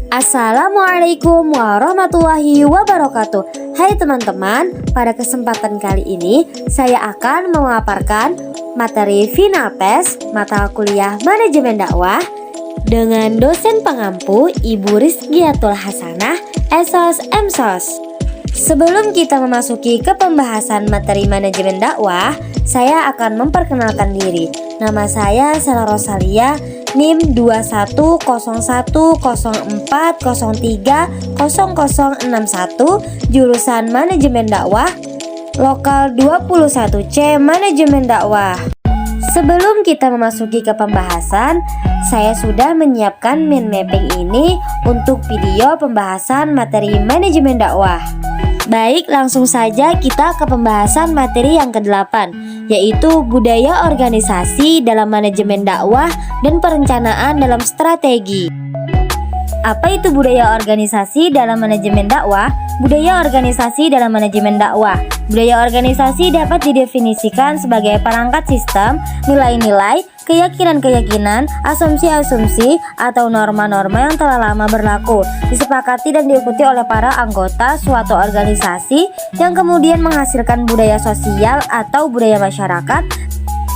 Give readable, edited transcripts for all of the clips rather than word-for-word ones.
Assalamualaikum warahmatullahi wabarakatuh. Hai teman-teman, pada kesempatan kali ini saya akan memaparkan materi final test mata kuliah manajemen dakwah dengan dosen pengampu Ibu Rizkiatul Hasanah, SOS MSOS. Sebelum kita memasuki ke pembahasan materi manajemen dakwah, saya akan memperkenalkan diri. Nama saya Sela Rosalia, NIM 210104030061, jurusan Manajemen Dakwah, Lokal 21C Manajemen Dakwah. Sebelum kita memasuki ke pembahasan, saya sudah menyiapkan mind mapping ini untuk video pembahasan materi manajemen dakwah. Baik, langsung saja kita ke pembahasan materi yang ke-8, yaitu budaya organisasi dalam manajemen dakwah dan perencanaan dalam strategi. Apa itu budaya organisasi dalam manajemen dakwah? Budaya organisasi dalam manajemen dakwah. Budaya organisasi dapat didefinisikan sebagai perangkat sistem, nilai-nilai, keyakinan-keyakinan, asumsi-asumsi, atau norma-norma yang telah lama berlaku, disepakati dan diikuti oleh para anggota suatu organisasi yang kemudian menghasilkan budaya sosial atau budaya masyarakat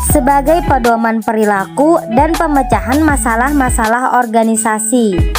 sebagai pedoman perilaku dan pemecahan masalah-masalah organisasi.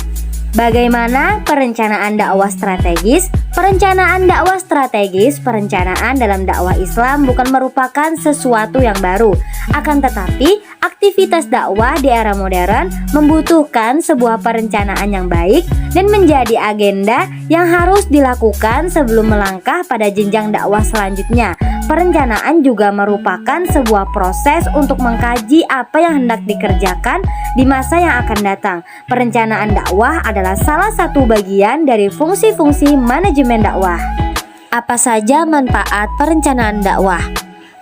Bagaimana perencanaan dakwah strategis? Perencanaan dakwah strategis, perencanaan dalam dakwah Islam bukan merupakan sesuatu yang baru. Akan tetapi, aktivitas dakwah di era modern membutuhkan sebuah perencanaan yang baik dan menjadi agenda yang harus dilakukan sebelum melangkah pada jenjang dakwah selanjutnya. Perencanaan juga merupakan sebuah proses untuk mengkaji apa yang hendak dikerjakan di masa yang akan datang. Perencanaan dakwah adalah salah satu bagian dari fungsi-fungsi manajemen dakwah. Apa saja manfaat perencanaan dakwah?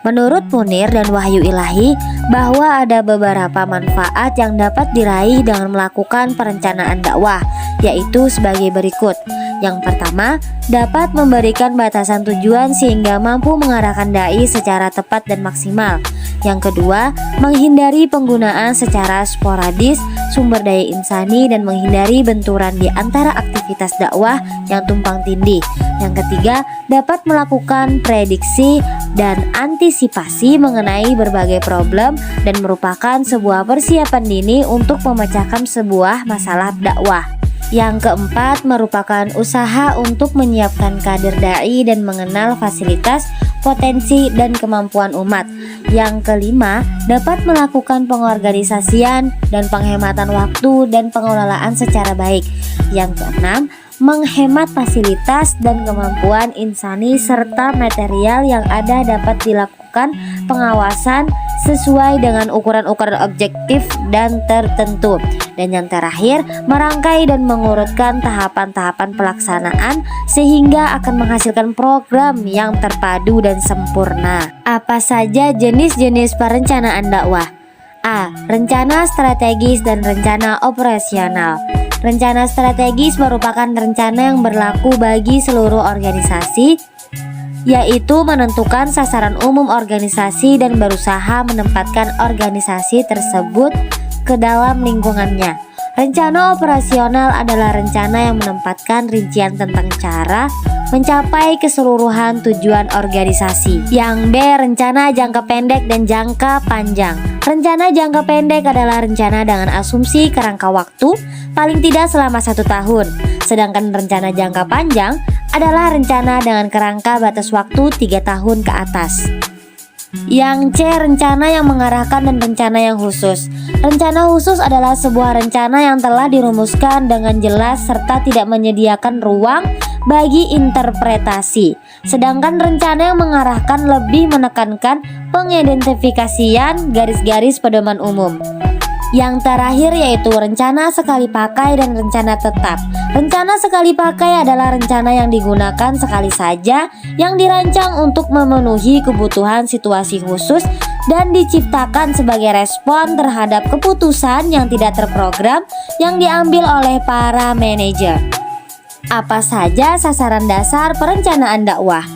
Menurut Munir dan Wahyu Ilahi, bahwa ada beberapa manfaat yang dapat diraih dengan melakukan perencanaan dakwah, yaitu sebagai berikut. Yang pertama, dapat memberikan batasan tujuan sehingga mampu mengarahkan dai secara tepat dan maksimal. Yang kedua, menghindari penggunaan secara sporadis sumber daya insani dan menghindari benturan di antara aktivitas dakwah yang tumpang tindih. Yang ketiga, dapat melakukan prediksi dan antisipasi mengenai berbagai problem dan merupakan sebuah persiapan dini untuk memecahkan sebuah masalah dakwah. Yang keempat, merupakan usaha untuk menyiapkan kader dai dan mengenal fasilitas, potensi, dan kemampuan umat. Yang kelima, dapat melakukan pengorganisasian dan penghematan waktu dan pengelolaan secara baik. Yang keenam, menghemat fasilitas dan kemampuan insani serta material yang ada dapat dilakukan pengawasan sesuai dengan ukuran-ukuran objektif dan tertentu. Dan yang terakhir, merangkai dan mengurutkan tahapan-tahapan pelaksanaan sehingga akan menghasilkan program yang terpadu dan sempurna. Apa saja jenis-jenis perencanaan dakwah? A. Rencana strategis dan rencana operasional. Rencana strategis merupakan rencana yang berlaku bagi seluruh organisasi, yaitu menentukan sasaran umum organisasi dan berusaha menempatkan organisasi tersebut ke dalam lingkungannya. Rencana operasional adalah rencana yang menempatkan rincian tentang cara mencapai keseluruhan tujuan organisasi. Yang B. Rencana jangka pendek dan jangka panjang. Rencana jangka pendek adalah rencana dengan asumsi kerangka waktu paling tidak selama 1 tahun. Sedangkan rencana jangka panjang adalah rencana dengan kerangka batas waktu 3 tahun ke atas. Yang C. Rencana yang mengarahkan dan rencana yang khusus. Rencana khusus adalah sebuah rencana yang telah dirumuskan dengan jelas serta tidak menyediakan ruang bagi interpretasi. Sedangkan rencana yang mengarahkan lebih menekankan pengidentifikasian garis-garis pedoman umum. Yang terakhir yaitu rencana sekali pakai dan rencana tetap. Rencana sekali pakai adalah rencana yang digunakan sekali saja, yang dirancang untuk memenuhi kebutuhan situasi khusus dan diciptakan sebagai respon terhadap keputusan yang tidak terprogram yang diambil oleh para manajer. Apa saja sasaran dasar perencanaan dakwah?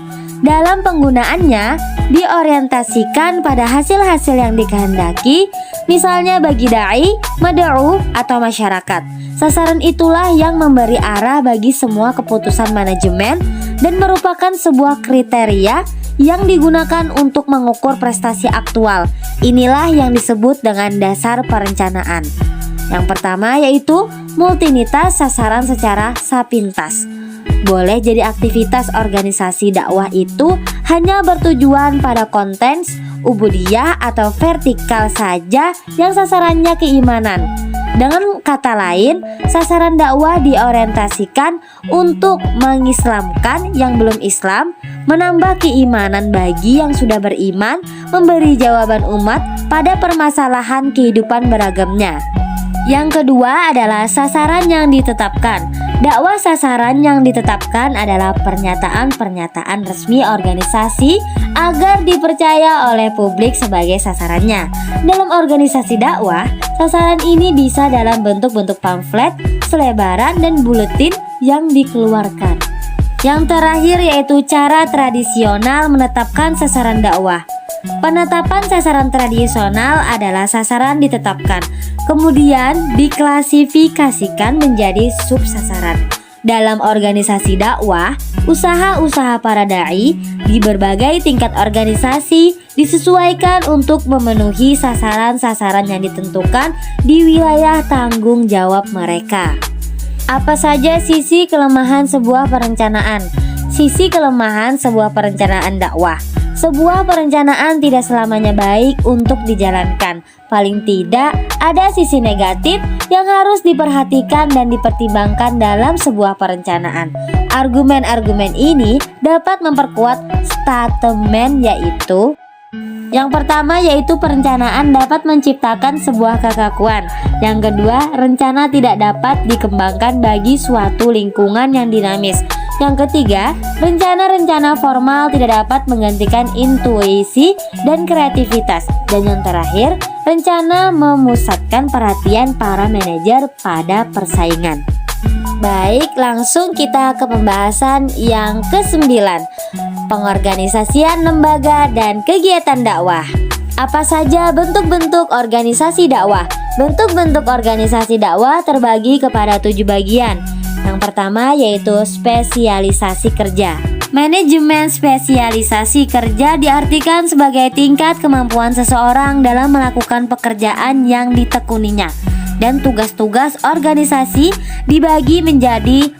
Dalam penggunaannya, diorientasikan pada hasil-hasil yang dikehendaki, Misalnya bagi dai, mad'u, atau masyarakat. Sasaran itulah yang memberi arah bagi semua keputusan manajemen dan merupakan sebuah kriteria yang digunakan untuk mengukur prestasi aktual. Inilah yang disebut dengan dasar perencanaan. Yang pertama yaitu multinitas sasaran secara sapintas. Boleh jadi aktivitas organisasi dakwah itu hanya bertujuan pada konten, ubudiyah atau vertikal saja yang sasarannya keimanan. Dengan kata lain, sasaran dakwah diorientasikan untuk mengislamkan yang belum Islam, menambah keimanan bagi yang sudah beriman, memberi jawaban umat pada permasalahan kehidupan beragamnya. Yang kedua adalah sasaran yang ditetapkan. Dakwah sasaran yang ditetapkan adalah pernyataan-pernyataan resmi organisasi agar dipercaya oleh publik sebagai sasarannya. Dalam organisasi dakwah, sasaran ini bisa dalam bentuk-bentuk pamflet, selebaran, dan buletin yang dikeluarkan. Yang terakhir yaitu cara tradisional menetapkan sasaran dakwah. Penetapan sasaran tradisional adalah sasaran ditetapkan, kemudian diklasifikasikan menjadi subsasaran. Dalam organisasi dakwah, usaha-usaha para dai di berbagai tingkat organisasi disesuaikan untuk memenuhi sasaran-sasaran yang ditentukan di wilayah tanggung jawab mereka. Apa saja sisi kelemahan sebuah perencanaan? Sisi kelemahan sebuah perencanaan dakwah. Sebuah perencanaan tidak selamanya baik untuk dijalankan. Paling tidak, ada sisi negatif yang harus diperhatikan dan dipertimbangkan dalam sebuah perencanaan. Argumen-argumen ini dapat memperkuat statement yaitu: yang pertama yaitu perencanaan dapat menciptakan sebuah kekakuan. Yang kedua, rencana tidak dapat dikembangkan bagi suatu lingkungan yang dinamis. Yang ketiga, rencana-rencana formal tidak dapat menggantikan intuisi dan kreativitas. Dan yang terakhir, rencana memusatkan perhatian para manajer pada persaingan. Baik, langsung kita ke pembahasan yang ke-9, pengorganisasian lembaga dan kegiatan dakwah. Apa saja bentuk-bentuk organisasi dakwah? Bentuk-bentuk organisasi dakwah terbagi kepada 7 bagian. Yang pertama yaitu spesialisasi kerja. Manajemen spesialisasi kerja diartikan sebagai tingkat kemampuan seseorang dalam melakukan pekerjaan yang ditekuninya, dan tugas-tugas organisasi dibagi menjadi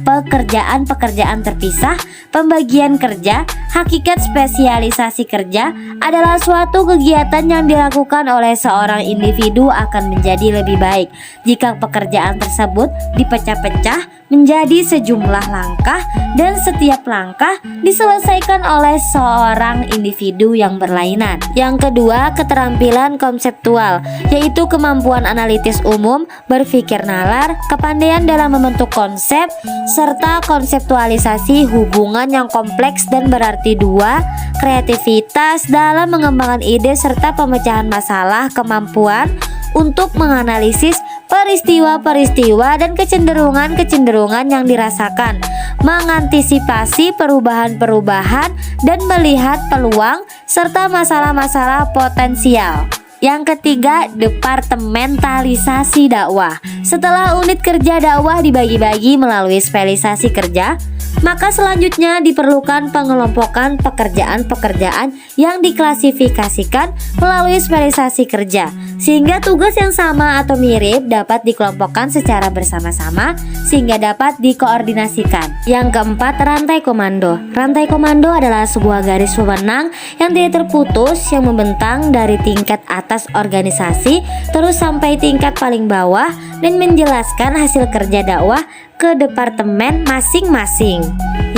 pekerjaan-pekerjaan terpisah. Pembagian kerja. Hakikat spesialisasi kerja adalah suatu kegiatan yang dilakukan oleh seorang individu akan menjadi lebih baik jika pekerjaan tersebut dipecah-pecah menjadi sejumlah langkah dan setiap langkah diselesaikan oleh seorang individu yang berlainan. Yang kedua, keterampilan konseptual, yaitu kemampuan analitis umum, berpikir nalar, kepandaian dalam membentuk konsep, serta konseptualisasi hubungan yang kompleks dan berarti dua, kreativitas dalam mengembangkan ide serta pemecahan masalah, kemampuan untuk menganalisis peristiwa-peristiwa dan kecenderungan-kecenderungan yang dirasakan, mengantisipasi perubahan-perubahan dan melihat peluang serta masalah-masalah potensial. Yang ketiga, departementalisasi dakwah. Setelah unit kerja dakwah dibagi-bagi melalui spesialisasi kerja, maka selanjutnya diperlukan pengelompokan pekerjaan-pekerjaan yang diklasifikasikan melalui spesialisasi kerja, sehingga tugas yang sama atau mirip dapat dikelompokkan secara bersama-sama sehingga dapat dikoordinasikan. Yang keempat, rantai komando. Rantai komando adalah sebuah garis wewenang yang tidak terputus yang membentang dari tingkat atas organisasi terus sampai tingkat paling bawah dan menjelaskan hasil kerja dakwah ke departemen masing-masing.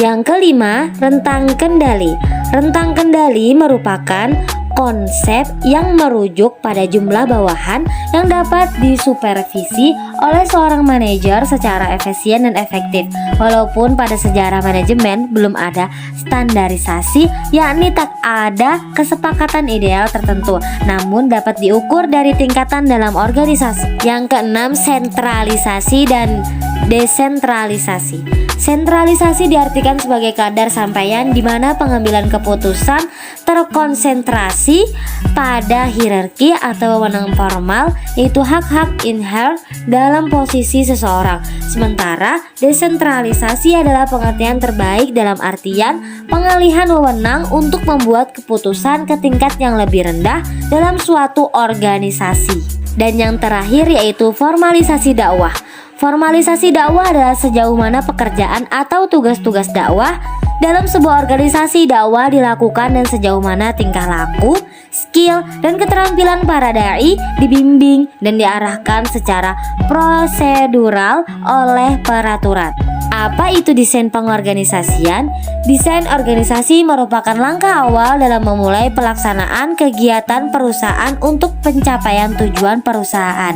Yang kelima, rentang kendali. Rentang kendali merupakan konsep yang merujuk pada jumlah bawahan yang dapat disupervisi oleh seorang manajer secara efisien dan efektif. Walaupun pada sejarah manajemen belum ada standarisasi, yakni tak ada kesepakatan ideal tertentu, namun dapat diukur dari tingkatan dalam organisasi. Yang keenam, sentralisasi dan desentralisasi. Sentralisasi diartikan sebagai kadar sampaian di mana pengambilan keputusan terkonsentrasi pada hierarki atau wewenang formal, yaitu hak-hak inherent dalam posisi seseorang. Sementara desentralisasi adalah pengertian terbaik dalam artian pengalihan wewenang untuk membuat keputusan ke tingkat yang lebih rendah dalam suatu organisasi. Dan yang terakhir yaitu formalisasi dakwah. Formalisasi dakwah adalah sejauh mana pekerjaan atau tugas-tugas dakwah dalam sebuah organisasi dakwah dilakukan dan sejauh mana tingkah laku, skill, dan keterampilan para dai dibimbing dan diarahkan secara prosedural oleh peraturan. Apa itu desain pengorganisasian? Desain organisasi merupakan langkah awal dalam memulai pelaksanaan kegiatan perusahaan untuk pencapaian tujuan perusahaan.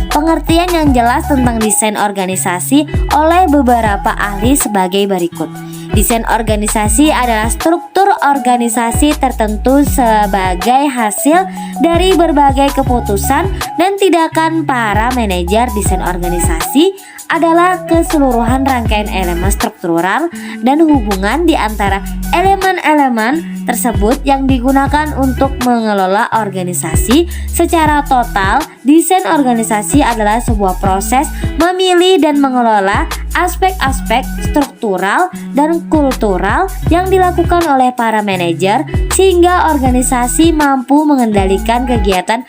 Pengertian yang jelas tentang desain organisasi oleh beberapa ahli sebagai berikut. Desain organisasi adalah struktur organisasi tertentu sebagai hasil dari berbagai keputusan dan tindakan para manajer. Desain organisasi adalah keseluruhan rangkaian elemen struktural dan hubungan di antara elemen-elemen tersebut yang digunakan untuk mengelola organisasi secara total. Desain organisasi adalah sebuah proses memilih dan mengelola aspek-aspek struktural dan kultural yang dilakukan oleh para manajer sehingga organisasi mampu mengendalikan kegiatan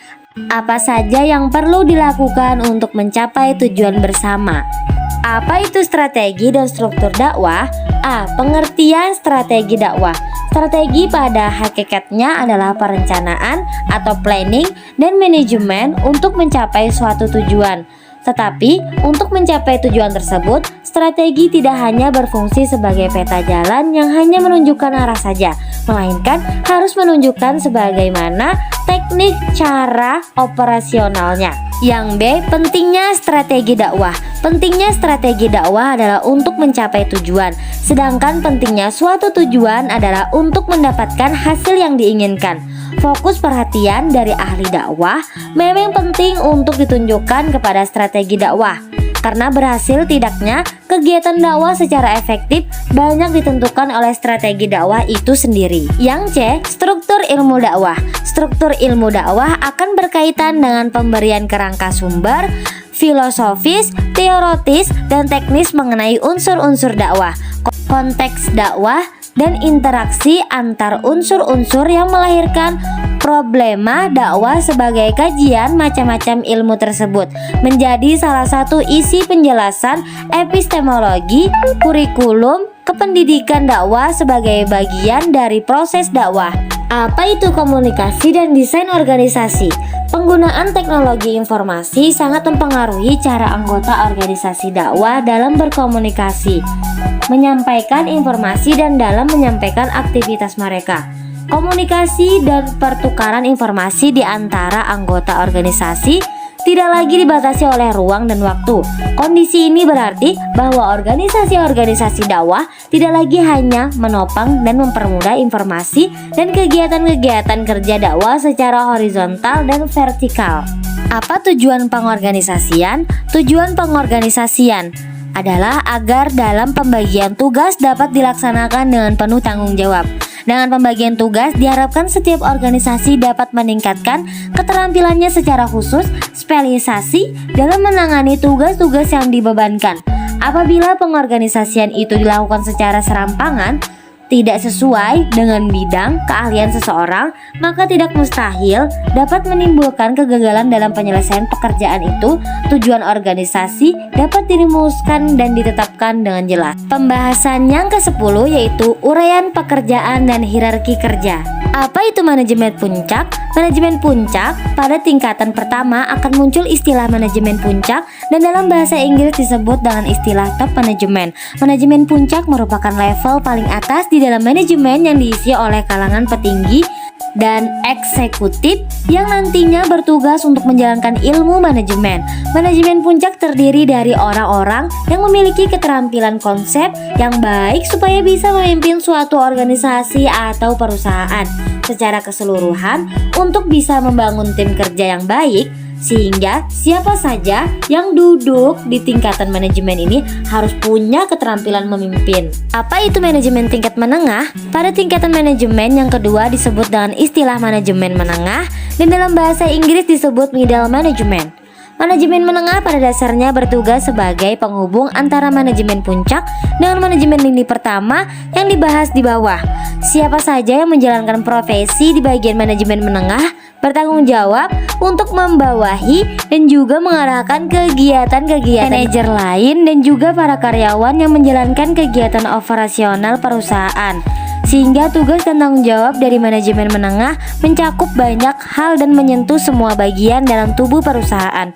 apa saja yang perlu dilakukan untuk mencapai tujuan bersama. Apa itu strategi dan struktur dakwah? Pengertian strategi dakwah. Strategi pada hakikatnya adalah perencanaan atau planning dan manajemen untuk mencapai suatu tujuan. Tetapi untuk mencapai tujuan tersebut, strategi tidak hanya berfungsi sebagai peta jalan yang hanya menunjukkan arah saja, melainkan harus menunjukkan sebagaimana teknik cara operasionalnya. Yang B, pentingnya strategi dakwah. Pentingnya strategi dakwah adalah untuk mencapai tujuan, sedangkan pentingnya suatu tujuan adalah untuk mendapatkan hasil yang diinginkan. Fokus perhatian dari ahli dakwah memang penting untuk ditunjukkan kepada strategi dakwah, karena berhasil tidaknya kegiatan dakwah secara efektif banyak ditentukan oleh strategi dakwah itu sendiri. Yang C, struktur ilmu dakwah. Struktur ilmu dakwah akan berkaitan dengan pemberian kerangka sumber, filosofis, teoritis, dan teknis mengenai unsur-unsur dakwah, konteks dakwah, dan interaksi antar unsur-unsur yang melahirkan problema dakwah. Sebagai kajian macam-macam ilmu tersebut menjadi salah satu isi penjelasan epistemologi kurikulum kependidikan dakwah sebagai bagian dari proses dakwah. Apa itu komunikasi dan desain organisasi? Penggunaan teknologi informasi sangat mempengaruhi cara anggota organisasi dakwah dalam berkomunikasi, menyampaikan informasi, dan dalam menyampaikan aktivitas mereka. Komunikasi dan pertukaran informasi di antara anggota organisasi tidak lagi dibatasi oleh ruang dan waktu. Kondisi ini berarti bahwa organisasi-organisasi dakwah tidak lagi hanya menopang dan mempermudah informasi dan kegiatan-kegiatan kerja dakwah secara horizontal dan vertikal. Apa tujuan pengorganisasian? Tujuan pengorganisasian adalah agar dalam pembagian tugas dapat dilaksanakan dengan penuh tanggung jawab. Dengan pembagian tugas, diharapkan setiap organisasi dapat meningkatkan keterampilannya secara khusus, spesialisasi dalam menangani tugas-tugas yang dibebankan. Apabila pengorganisasian itu dilakukan secara serampangan, tidak sesuai dengan bidang keahlian seseorang, maka tidak mustahil dapat menimbulkan kegagalan dalam penyelesaian pekerjaan itu. Tujuan organisasi dapat dirumuskan dan ditetapkan dengan jelas. Pembahasan yang ke-10 yaitu uraian pekerjaan dan hierarki kerja. Apa itu manajemen puncak? Manajemen puncak pada tingkatan pertama akan muncul istilah manajemen puncak dan dalam bahasa Inggris disebut dengan istilah top management. Manajemen puncak merupakan level paling atas di dalam manajemen yang diisi oleh kalangan petinggi dan eksekutif yang nantinya bertugas untuk menjalankan ilmu manajemen. Manajemen puncak terdiri dari orang-orang yang memiliki keterampilan konsep yang baik supaya bisa memimpin suatu organisasi atau perusahaan secara keseluruhan. Untuk bisa membangun tim kerja yang baik, Sehingga siapa saja yang duduk di tingkatan manajemen ini harus punya keterampilan memimpin. Apa itu manajemen tingkat menengah? Pada tingkatan manajemen yang kedua disebut dengan istilah manajemen menengah, dan dalam bahasa Inggris disebut middle management. Manajemen menengah pada dasarnya bertugas sebagai penghubung antara manajemen puncak dengan manajemen lini pertama yang dibahas di bawah. Siapa saja yang menjalankan profesi di bagian manajemen menengah bertanggung jawab untuk membawahi dan juga mengarahkan kegiatan-kegiatan manajer lain dan juga para karyawan yang menjalankan kegiatan operasional perusahaan. Sehingga tugas dan tanggung jawab dari manajemen menengah mencakup banyak hal dan menyentuh semua bagian dalam tubuh perusahaan.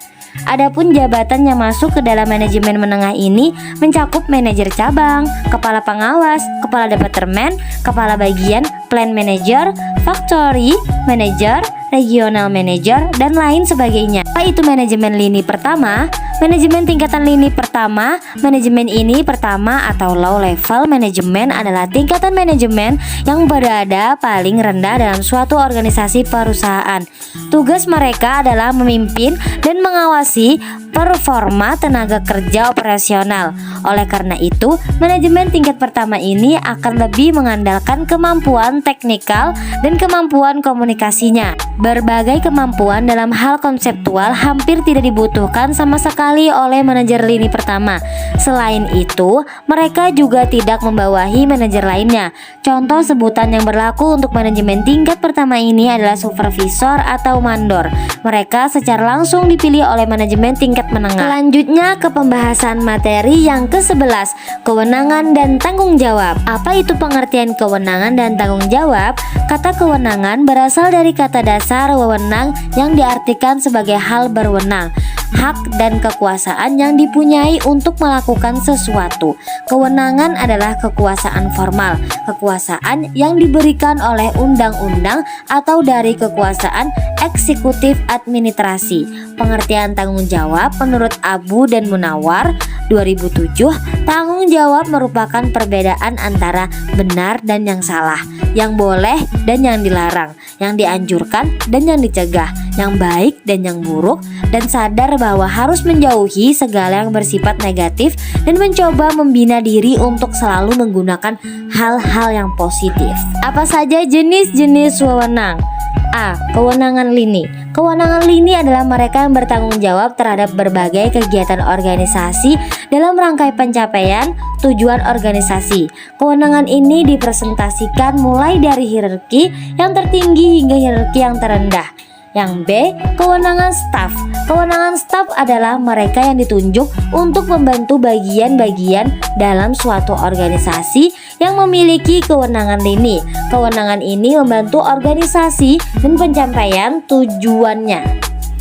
Adapun jabatan yang masuk ke dalam manajemen menengah ini mencakup manajer cabang, kepala pengawas, kepala departemen, kepala bagian, plant manager, factory manager, regional manager, dan lain sebagainya. Apa itu manajemen lini pertama? Manajemen tingkatan lini pertama, manajemen ini pertama atau low level manajemen adalah tingkatan manajemen yang berada paling rendah dalam suatu organisasi perusahaan. Tugas mereka adalah memimpin dan mengawasi performa tenaga kerja operasional. Oleh karena itu, manajemen tingkat pertama ini akan lebih mengandalkan kemampuan teknikal dan kemampuan komunikasinya. Berbagai kemampuan dalam hal konseptual hampir tidak dibutuhkan sama sekali oleh manajer lini pertama. Selain itu, mereka juga tidak membawahi manajer lainnya. Contoh sebutan yang berlaku untuk manajemen tingkat pertama ini adalah supervisor atau mandor. Mereka secara langsung dipilih oleh manajemen tingkat menengah. Selanjutnya ke pembahasan materi yang ke-11, kewenangan dan tanggung jawab. Apa itu pengertian kewenangan dan tanggung jawab? Kata kewenangan berasal dari kata dasar wewenang yang diartikan sebagai hal berwenang, hak dan kekuasaan yang dipunyai untuk melakukan sesuatu. Kewenangan adalah kekuasaan formal, kekuasaan yang diberikan oleh undang-undang atau dari kekuasaan eksekutif administrasi. Pengertian tanggung jawab menurut Abu dan Munawar 2007, tanggung jawab merupakan perbedaan antara benar dan yang salah, yang boleh dan yang dilarang, yang dianjurkan dan yang dicegah, yang baik dan yang buruk, dan sadar bahwa harus menjauhi segala yang bersifat negatif dan mencoba membina diri untuk selalu menggunakan hal-hal yang positif. Apa saja jenis-jenis wewenang? A. Kewenangan lini. Kewenangan lini adalah mereka yang bertanggung jawab terhadap berbagai kegiatan organisasi dalam rangkai pencapaian tujuan organisasi. Kewenangan ini dipresentasikan mulai dari hierarki yang tertinggi hingga hierarki yang terendah. Yang B. Kewenangan staf. Kewenangan staf adalah mereka yang ditunjuk untuk membantu bagian-bagian dalam suatu organisasi yang memiliki kewenangan lini. Kewenangan ini membantu organisasi dan pencapaian tujuannya.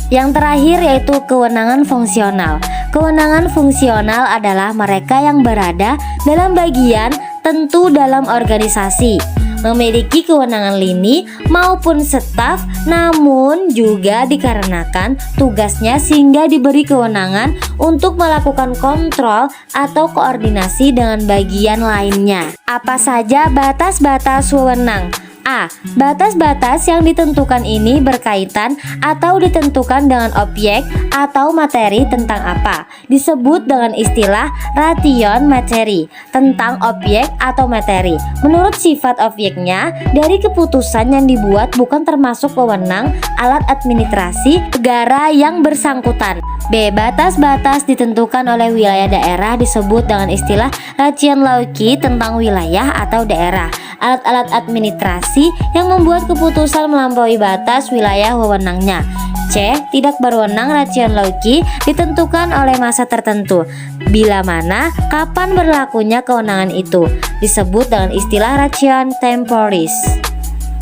Yang terakhir yaitu kewenangan fungsional. Kewenangan fungsional adalah mereka yang berada dalam bagian tentu dalam organisasi, memiliki kewenangan lini maupun staf, namun juga dikarenakan tugasnya sehingga diberi kewenangan untuk melakukan kontrol atau koordinasi dengan bagian lainnya. Apa saja batas-batas wewenang? A. Batas-batas yang ditentukan ini berkaitan atau ditentukan dengan objek atau materi tentang apa. Disebut dengan istilah ration materi, tentang objek atau materi. Menurut sifat objeknya, dari keputusan yang dibuat bukan termasuk wewenang alat administrasi negara yang bersangkutan. B. Batas-batas ditentukan oleh wilayah daerah disebut dengan istilah ration lauki, tentang wilayah atau daerah. Alat-alat administrasi yang membuat keputusan melampaui batas wilayah wewenangnya. C. Tidak berwenang ration lauki ditentukan oleh masa tertentu. Bila mana, kapan berlakunya kewenangan itu disebut dengan istilah ration temporis.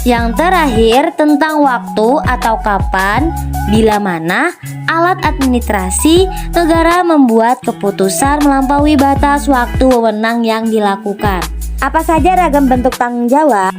Yang terakhir tentang waktu atau kapan, bila mana alat administrasi negara membuat keputusan melampaui batas waktu wewenang yang dilakukan. Apa saja ragam bentuk tanggung jawab?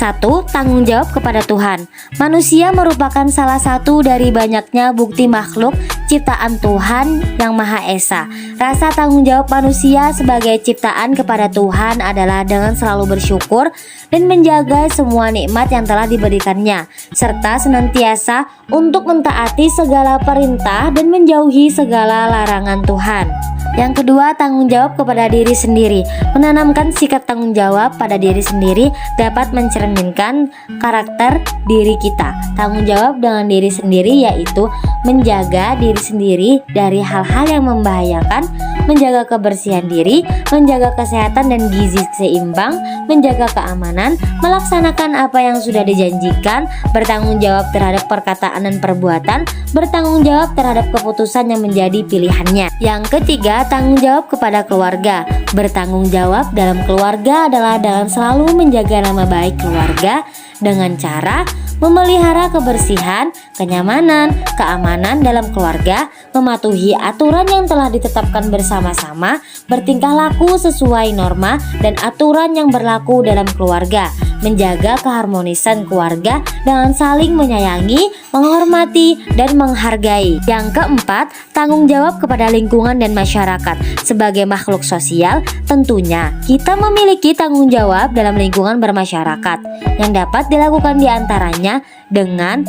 1. Tanggung jawab kepada Tuhan. Manusia merupakan salah satu dari banyaknya bukti makhluk ciptaan Tuhan yang Maha Esa. Rasa tanggung jawab manusia sebagai ciptaan kepada Tuhan adalah dengan selalu bersyukur dan menjaga semua nikmat yang telah diberikannya, serta senantiasa untuk mentaati segala perintah dan menjauhi segala larangan Tuhan. Yang kedua, tanggung jawab kepada diri sendiri. Menanamkan sikap tanggung jawab pada diri sendiri dapat mencerminkan karakter diri kita. Tanggung jawab dengan diri sendiri yaitu menjaga diri sendiri dari hal-hal yang membahayakan, menjaga kebersihan diri, menjaga kesehatan dan gizi seimbang, menjaga keamanan, melaksanakan apa yang sudah dijanjikan, bertanggung jawab terhadap perkataan dan perbuatan, bertanggung jawab terhadap keputusan yang menjadi pilihannya. Yang ketiga, tanggung jawab kepada keluarga. Bertanggung jawab dalam keluarga adalah dengan selalu menjaga nama baik keluarga dengan cara memelihara kebersihan, kenyamanan, keamanan dalam keluarga, mematuhi aturan yang telah ditetapkan bersama-sama, bertingkah laku sesuai norma dan aturan yang berlaku dalam keluarga, menjaga keharmonisan keluarga dengan saling menyayangi, menghormati, dan menghargai. Yang keempat, tanggung jawab kepada lingkungan dan masyarakat. Sebagai makhluk sosial, tentunya kita memiliki tanggung jawab dalam lingkungan bermasyarakat yang dapat dilakukan diantaranya dengan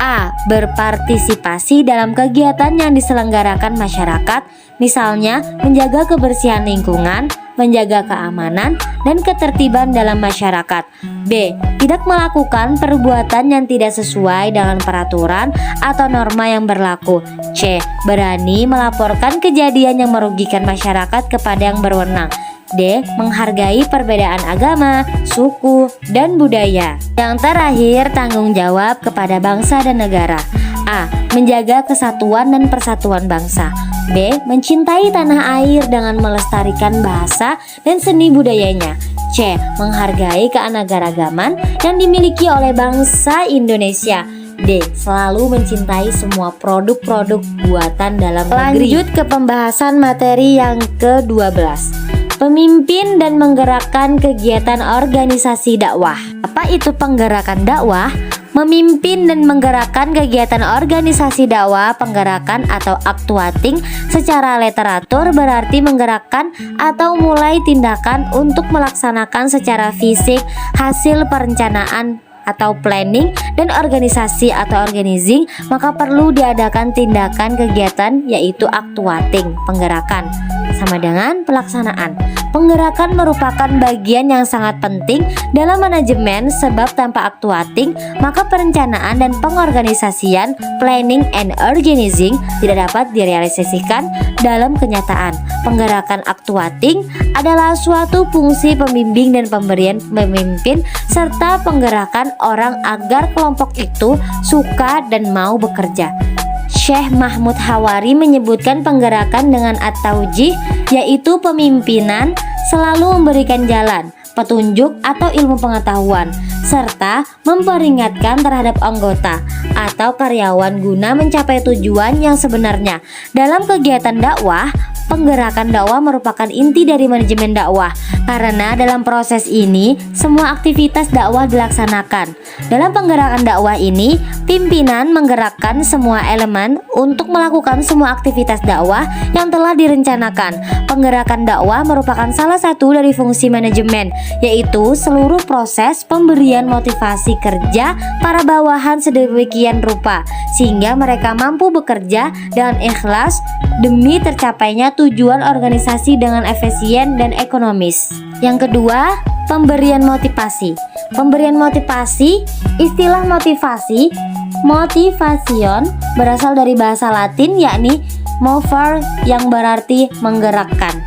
A. Berpartisipasi dalam kegiatan yang diselenggarakan masyarakat, misalnya menjaga kebersihan lingkungan, menjaga keamanan dan ketertiban dalam masyarakat. B. Tidak melakukan perbuatan yang tidak sesuai dengan peraturan atau norma yang berlaku. C. Berani melaporkan kejadian yang merugikan masyarakat kepada yang berwenang. D. Menghargai perbedaan agama, suku, dan budaya. Yang terakhir, tanggung jawab kepada bangsa dan negara. A. Menjaga kesatuan dan persatuan bangsa. B. Mencintai tanah air dengan melestarikan bahasa dan seni budayanya. C. Menghargai keanekaragaman yang dimiliki oleh bangsa Indonesia. D. Selalu mencintai semua produk-produk buatan dalam negeri. Lanjut ke pembahasan materi yang ke-12. Pemimpin dan menggerakkan kegiatan organisasi dakwah. Apa itu penggerakan dakwah? Memimpin dan menggerakkan kegiatan organisasi dakwah. Penggerakan atau actuating secara literatur berarti menggerakkan atau mulai tindakan untuk melaksanakan secara fisik hasil perencanaan atau planning dan organisasi atau organizing, maka perlu diadakan tindakan kegiatan yaitu actuating, penggerakan, sama dengan pelaksanaan. Penggerakan merupakan bagian yang sangat penting dalam manajemen sebab tanpa actuating maka perencanaan dan pengorganisasian, planning and organizing tidak dapat direalisasikan dalam kenyataan. Penggerakan actuating adalah suatu fungsi pembimbing dan pemberian pemimpin serta penggerakan orang agar kelompok itu suka dan mau bekerja. Syekh Mahmud Hawari menyebutkan penggerakan dengan at-taujih, yaitu pemimpinan selalu memberikan jalan, petunjuk atau ilmu pengetahuan, serta memperingatkan terhadap anggota atau karyawan guna mencapai tujuan yang sebenarnya. Dalam kegiatan dakwah, penggerakan dakwah merupakan inti dari manajemen dakwah, karena dalam proses ini semua aktivitas dakwah dilaksanakan. Dalam penggerakan dakwah ini, pimpinan menggerakkan semua elemen untuk melakukan semua aktivitas dakwah yang telah direncanakan. Penggerakan dakwah merupakan salah satu dari fungsi manajemen, yaitu seluruh proses pemberian motivasi kerja para bawahan sedemikian rupa sehingga mereka mampu bekerja dengan ikhlas demi tercapainya tujuan organisasi dengan efisien dan ekonomis. Yang kedua, pemberian motivasi. Pemberian motivasi, istilah motivasi, motivation berasal dari bahasa Latin yakni mover yang berarti menggerakkan.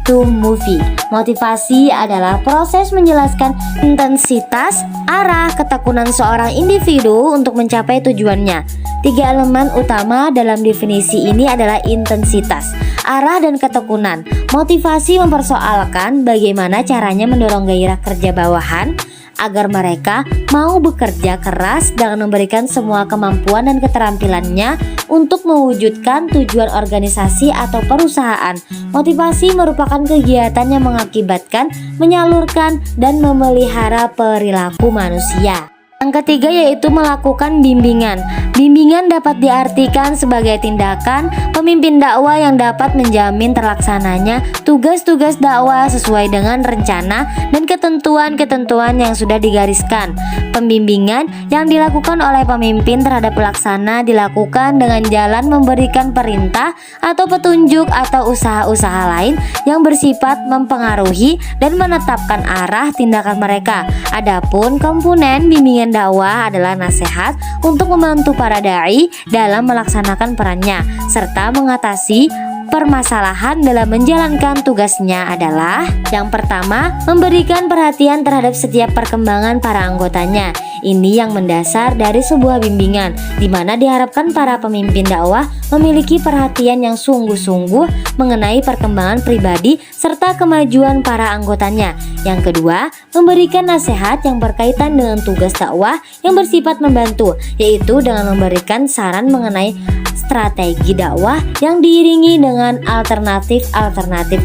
To movie. Motivasi adalah proses menjelaskan intensitas, arah, ketekunan seorang individu untuk mencapai tujuannya. 3 elemen utama dalam definisi ini adalah intensitas, arah, dan ketekunan. Motivasi mempersoalkan bagaimana caranya mendorong gairah kerja bawahan agar mereka mau bekerja keras dengan memberikan semua kemampuan dan keterampilannya untuk mewujudkan tujuan organisasi atau perusahaan. Motivasi merupakan kegiatan yang mengakibatkan, menyalurkan, dan memelihara perilaku manusia. Yang ketiga yaitu melakukan bimbingan. Bimbingan dapat diartikan sebagai tindakan pemimpin dakwah yang dapat menjamin terlaksananya tugas-tugas dakwah sesuai dengan rencana dan ketentuan-ketentuan yang sudah digariskan. Pembimbingan yang dilakukan oleh pemimpin terhadap pelaksana dilakukan dengan jalan memberikan perintah atau petunjuk atau usaha-usaha lain yang bersifat mempengaruhi dan menetapkan arah tindakan mereka. Adapun komponen bimbingan dakwah adalah nasihat untuk membantu para dai dalam melaksanakan perannya serta mengatasi permasalahan dalam menjalankan tugasnya adalah: yang pertama, memberikan perhatian terhadap setiap perkembangan para anggotanya. Ini yang mendasar dari sebuah bimbingan, di mana diharapkan para pemimpin dakwah memiliki perhatian yang sungguh-sungguh mengenai perkembangan pribadi serta kemajuan para anggotanya. Yang kedua, memberikan nasihat yang berkaitan dengan tugas dakwah yang bersifat membantu, yaitu dengan memberikan saran mengenai strategi dakwah yang diiringi dengan alternatif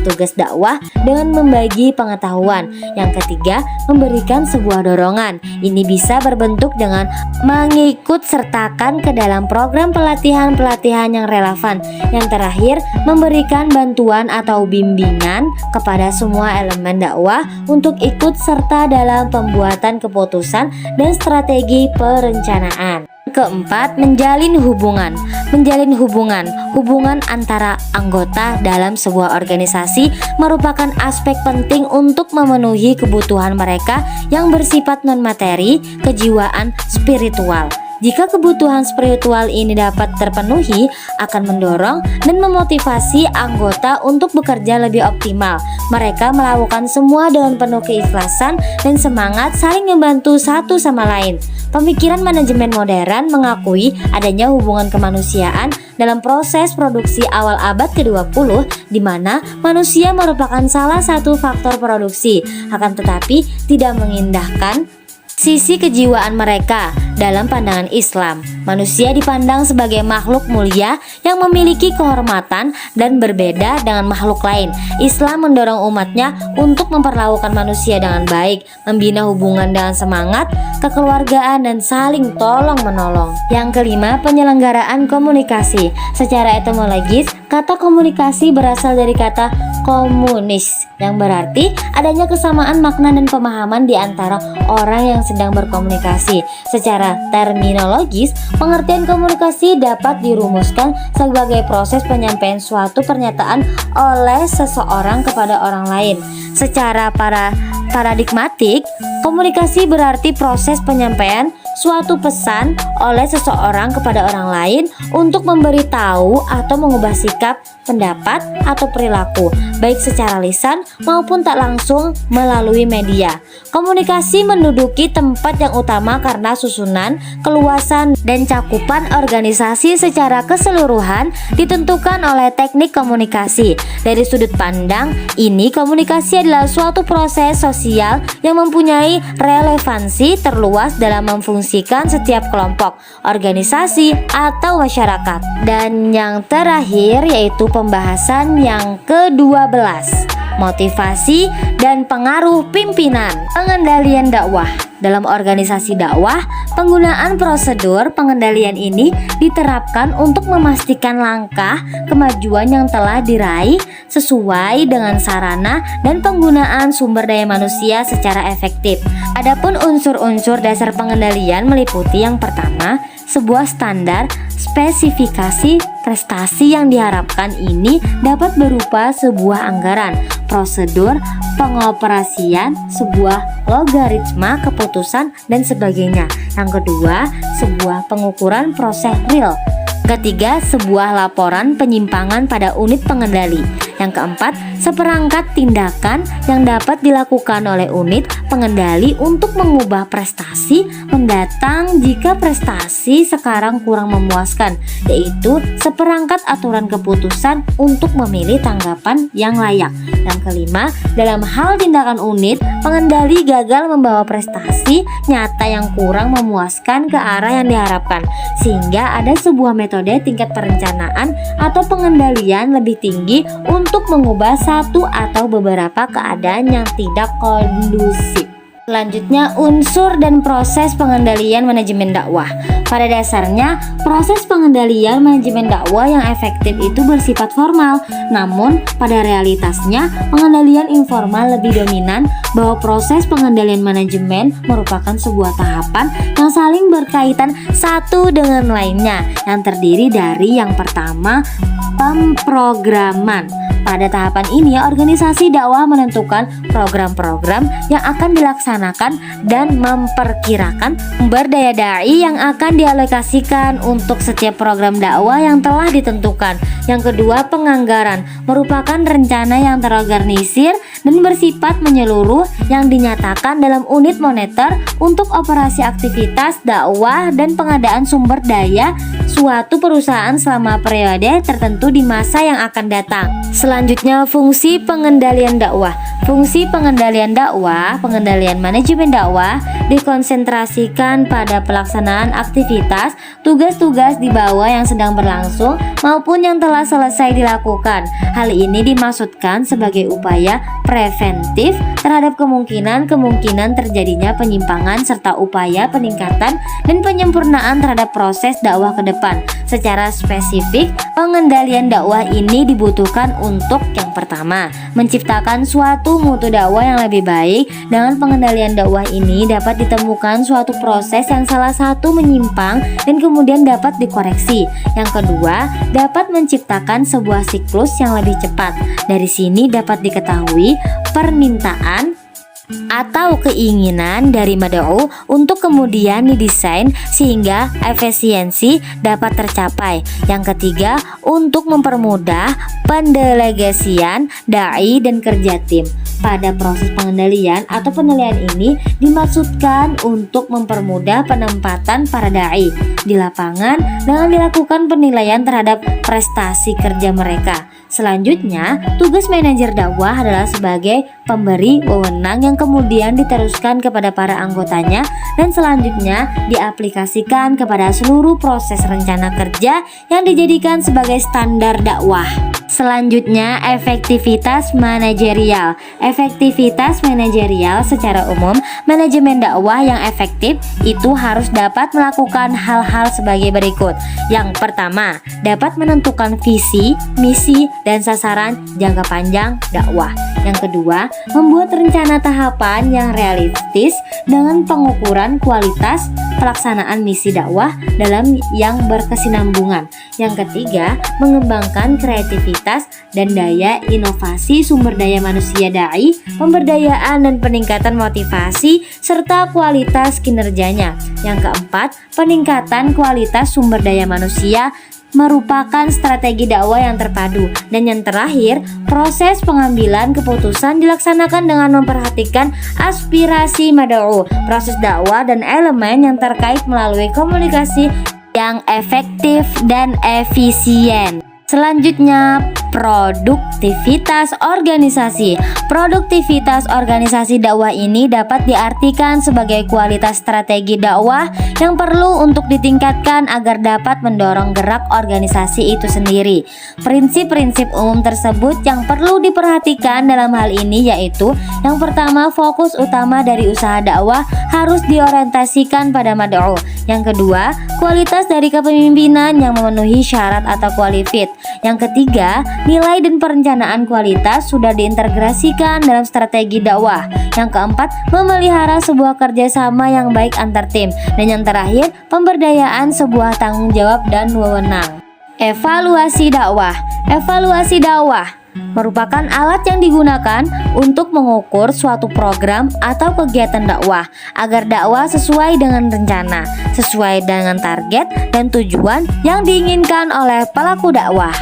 tugas dakwah dengan membagi pengetahuan. Yang ketiga, memberikan sebuah dorongan. Ini bisa berbentuk dengan mengikut sertakan ke dalam program pelatihan-pelatihan yang relevan. Yang terakhir, memberikan bantuan atau bimbingan kepada semua elemen dakwah untuk ikut serta dalam pembuatan keputusan dan strategi perencanaan. Keempat, menjalin hubungan. Menjalin hubungan antara anggota dalam sebuah organisasi merupakan aspek penting untuk memenuhi kebutuhan mereka yang bersifat non-materi, kejiwaan, spiritual. Jika kebutuhan spiritual ini dapat terpenuhi, akan mendorong dan memotivasi anggota untuk bekerja lebih optimal. Mereka melakukan semua dengan penuh keikhlasan dan semangat saling membantu satu sama lain. Pemikiran manajemen modern mengakui adanya hubungan kemanusiaan dalam proses produksi awal abad ke-20, di mana manusia merupakan salah satu faktor produksi, akan tetapi tidak mengindahkan sisi kejiwaan mereka. Dalam pandangan Islam, manusia dipandang sebagai makhluk mulia yang memiliki kehormatan dan berbeda dengan makhluk lain. Islam mendorong umatnya untuk memperlakukan manusia dengan baik, membina hubungan dengan semangat, kekeluargaan, dan saling tolong-menolong. Yang kelima, penyelenggaraan komunikasi. Secara etimologis, kata komunikasi berasal dari kata komunis, yang berarti adanya kesamaan makna dan pemahaman di antara orang yang sedang berkomunikasi. Secara terminologis, pengertian komunikasi dapat dirumuskan sebagai proses penyampaian suatu pernyataan oleh seseorang kepada orang lain. Secara paradigmatik, komunikasi berarti proses penyampaian suatu pesan oleh seseorang kepada orang lain untuk memberitahu atau mengubah sikap, pendapat, atau perilaku, baik secara lisan maupun tak langsung melalui media. Komunikasi menduduki tempat yang utama karena susunan, keluasan, dan cakupan organisasi secara keseluruhan ditentukan oleh teknik komunikasi. Dari sudut pandang ini, komunikasi adalah suatu proses sosial yang mempunyai relevansi terluas dalam memfungsikan setiap kelompok, organisasi, atau masyarakat. Dan yang terakhir yaitu pembahasan yang ke-12, motivasi dan pengaruh pimpinan. Pengendalian dakwah. Dalam organisasi dakwah, penggunaan prosedur pengendalian ini diterapkan untuk memastikan langkah kemajuan yang telah diraih sesuai dengan sarana dan penggunaan sumber daya manusia secara efektif. Adapun unsur-unsur dasar pengendalian meliputi: yang pertama, sebuah standar spesifikasi prestasi yang diharapkan ini dapat berupa sebuah anggaran, prosedur pengoperasian, sebuah logaritma keputusan, dan sebagainya. Yang kedua, sebuah pengukuran proses real. Ketiga, sebuah laporan penyimpangan pada unit pengendali. Yang keempat, seperangkat tindakan yang dapat dilakukan oleh unit pengendali untuk mengubah prestasi mendatang jika prestasi sekarang kurang memuaskan, yaitu seperangkat aturan keputusan untuk memilih tanggapan yang layak. Yang kelima, dalam hal tindakan unit pengendali gagal membawa prestasi nyata yang kurang memuaskan ke arah yang diharapkan, sehingga ada sebuah metode tingkat perencanaan atau pengendalian lebih tinggi untuk mengubah satu atau beberapa keadaan yang tidak kondusif. Selanjutnya, unsur dan proses pengendalian manajemen dakwah. Pada dasarnya, proses pengendalian manajemen dakwah yang efektif itu bersifat formal. Namun, pada realitasnya, pengendalian informal lebih dominan, bahwa proses pengendalian manajemen merupakan sebuah tahapan yang saling berkaitan satu dengan lainnya, yang terdiri dari yang pertama, pemrograman. Pada tahapan ini, organisasi dakwah menentukan program-program yang akan dilaksanakan dan memperkirakan sumber daya dai yang akan dialokasikan untuk setiap program dakwah yang telah ditentukan. Yang kedua, penganggaran merupakan rencana yang terorganisir dan bersifat menyeluruh yang dinyatakan dalam unit moneter untuk operasi aktivitas dakwah dan pengadaan sumber daya suatu perusahaan selama periode tertentu di masa yang akan datang. Selanjutnya, fungsi pengendalian dakwah. Fungsi pengendalian dakwah, pengendalian manajemen dakwah dikonsentrasikan pada pelaksanaan aktivitas, tugas-tugas di bawah yang sedang berlangsung maupun yang telah selesai dilakukan. Hal ini dimaksudkan sebagai upaya preventif terhadap kemungkinan terjadinya penyimpangan serta upaya peningkatan dan penyempurnaan terhadap proses dakwah ke depan. Secara spesifik, pengendalian dakwah ini dibutuhkan untuk yang pertama, menciptakan suatu mutu dakwah yang lebih baik. Dengan pengendalian dakwah ini dapat ditemukan suatu proses yang salah satu menyimpang dan kemudian dapat dikoreksi. Yang kedua, dapat menciptakan sebuah siklus yang lebih cepat. Dari sini dapat diketahui permintaan atau keinginan dari mad'u untuk kemudian didesain sehingga efisiensi dapat tercapai. Yang ketiga, untuk mempermudah pendelegasian dai dan kerja tim. Pada proses pengendalian atau penilaian ini dimaksudkan untuk mempermudah penempatan para dai di lapangan dengan dilakukan penilaian terhadap prestasi kerja mereka. Selanjutnya, tugas manajer dakwah adalah sebagai pemberi wewenang yang kemudian diteruskan kepada para anggotanya dan selanjutnya diaplikasikan kepada seluruh proses rencana kerja yang dijadikan sebagai standar dakwah. Selanjutnya, efektivitas manajerial. Efektivitas manajerial secara umum, manajemen dakwah yang efektif itu harus dapat melakukan hal-hal sebagai berikut. Yang pertama, dapat menentukan visi, misi, dan sasaran jangka panjang dakwah. Yang kedua, membuat rencana tahapan yang realistis dengan pengukuran kualitas pelaksanaan misi dakwah dalam yang berkesinambungan. Yang ketiga, mengembangkan kreativitas dan daya inovasi sumber daya manusia dai, pemberdayaan dan peningkatan motivasi serta kualitas kinerjanya. Yang keempat, peningkatan kualitas sumber daya manusia merupakan strategi dakwah yang terpadu. Dan yang terakhir, proses pengambilan keputusan dilaksanakan dengan memperhatikan aspirasi mad'u, proses dakwah dan elemen yang terkait melalui komunikasi yang efektif dan efisien. Selanjutnya, produktivitas organisasi. Produktivitas organisasi dakwah ini dapat diartikan sebagai kualitas strategi dakwah yang perlu untuk ditingkatkan agar dapat mendorong gerak organisasi itu sendiri. Prinsip-prinsip umum tersebut yang perlu diperhatikan dalam hal ini yaitu: yang pertama, fokus utama dari usaha dakwah harus diorientasikan pada mad'u. Yang kedua, kualitas dari kepemimpinan yang memenuhi syarat atau qualified. Yang ketiga, nilai dan perencanaan kualitas sudah diintegrasikan dalam strategi dakwah. Yang keempat, memelihara sebuah kerjasama yang baik antar tim. Dan yang terakhir, pemberdayaan sebuah tanggung jawab dan wewenang. Evaluasi dakwah. Evaluasi dakwah merupakan alat yang digunakan untuk mengukur suatu program atau kegiatan dakwah agar dakwah sesuai dengan rencana, sesuai dengan target dan tujuan yang diinginkan oleh pelaku dakwah.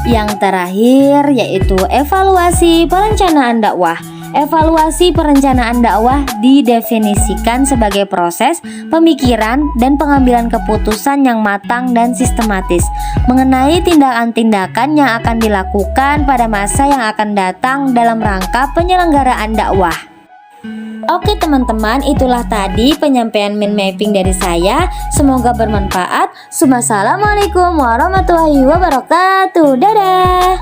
Yang terakhir yaitu evaluasi perencanaan dakwah. Evaluasi perencanaan dakwah didefinisikan sebagai proses pemikiran dan pengambilan keputusan yang matang dan sistematis mengenai tindakan-tindakan yang akan dilakukan pada masa yang akan datang dalam rangka penyelenggaraan dakwah. Oke teman-teman, itulah tadi penyampaian mind mapping dari saya. Semoga bermanfaat. Wassalamualaikum warahmatullahi wabarakatuh. Dadah.